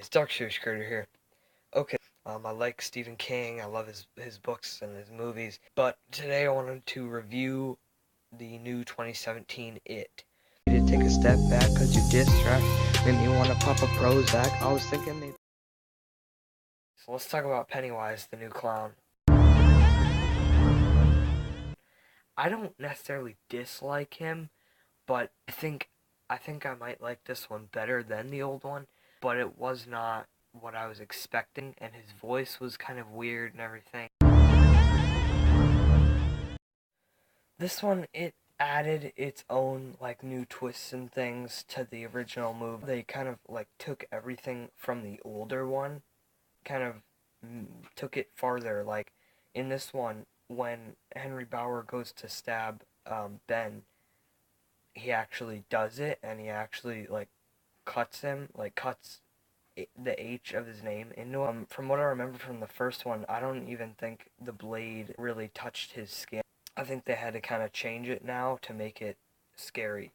guys, Dark Series Creator here. Okay, I like Stephen King, I love his books and his movies, but today I wanted to review the new 2017 It. You did take a step back because your diss track made me want to pop a Prozac. I was thinking maybe... So let's talk about Pennywise, the new clown. I don't necessarily dislike him, but I think I might like this one better than the old one, but it was not what I was expecting, and his voice was kind of weird and everything. This one, it added its own like new twists and things to the original movie. They kind of like took everything from the older one, kind of took it farther. Like in this one, when Henry Bauer goes to stab Ben, he actually does it, and he actually like cuts the H of his name into him. From what I remember from the first one, I don't even think the blade really touched his skin. I think they had to kind of change it now to make it scary,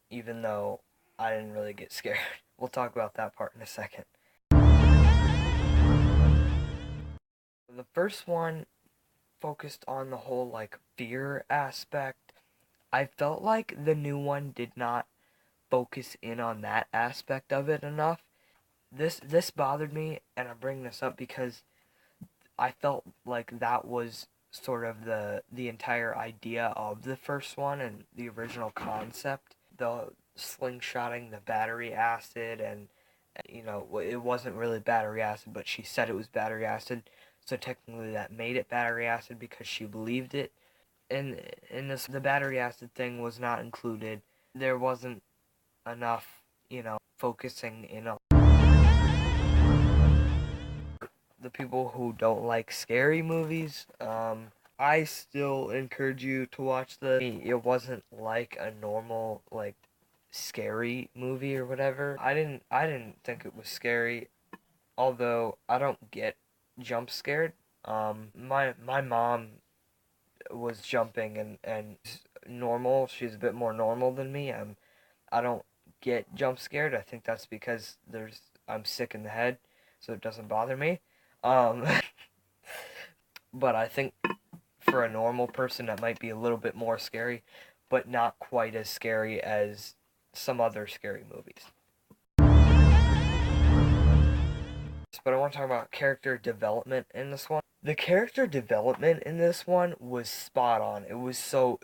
even though I didn't really get scared. We'll talk about that part in a second. The first one focused on the whole like fear aspect. I felt like the new one did not focus in on that aspect of it enough. This bothered me, and I'm bringing this up because I felt like that was sort of the entire idea of the first one and the original concept. The slingshotting the battery acid, and it wasn't really battery acid, but she said it was battery acid, so technically that made it battery acid because she believed it. And in this, the battery acid thing was not included. There wasn't enough, focusing in on the people who don't like scary movies. I still encourage you to watch it wasn't like a normal like scary movie or whatever. I didn't think it was scary, although I don't get jump scared. My mom was jumping and normal. She's a bit more normal than me. I don't get jump scared. I think that's because I'm sick in the head, so it doesn't bother me. Um, but I think for a normal person that might be a little bit more scary, but not quite as scary as some other scary movies. But I want to talk about character development in this one. The character development in this one was spot on. It was so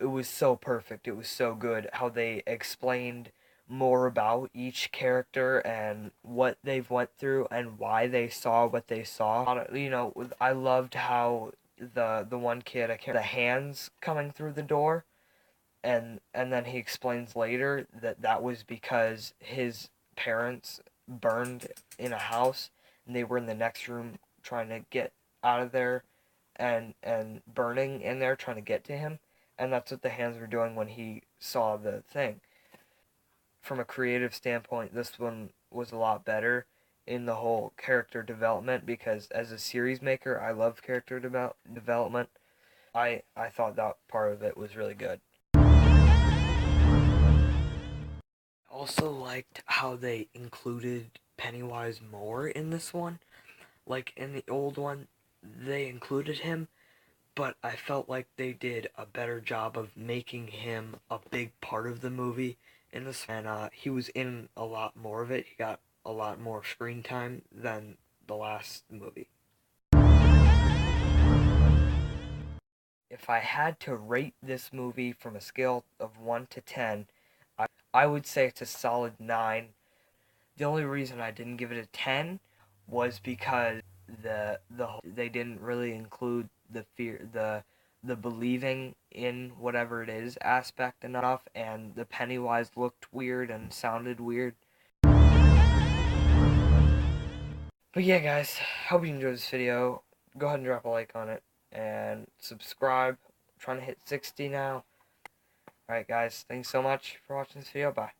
perfect. It was so good how they explained more about each character and what they've went through and why they saw what they saw. I loved how the one kid, I can't, the hands coming through the door, and then he explains later that that was because his parents burned in a house, and they were in the next room trying to get out of there, and burning in there trying to get to him, and that's what the hands were doing when he saw the thing. From a creative standpoint, this one was a lot better in the whole character development, because as a series maker, I love character development. I thought that part of it was really good. Also liked how they included Pennywise more in this one. Like in the old one, they included him, but I felt like they did a better job of making him a big part of the movie in this, and he was in a lot more of it. He got a lot more screen time than the last movie. If I had to rate this movie from a scale of 1 to 10, I would say it's a solid 9. The only reason I didn't give it a 10 was because they didn't really include the fear, the believing in whatever it is aspect enough, and the Pennywise looked weird and sounded weird. But yeah, guys, hope you enjoyed this video. Go ahead and drop a like on it and subscribe. I'm trying to hit 60 now. Alright guys, thanks so much for watching this video. Bye.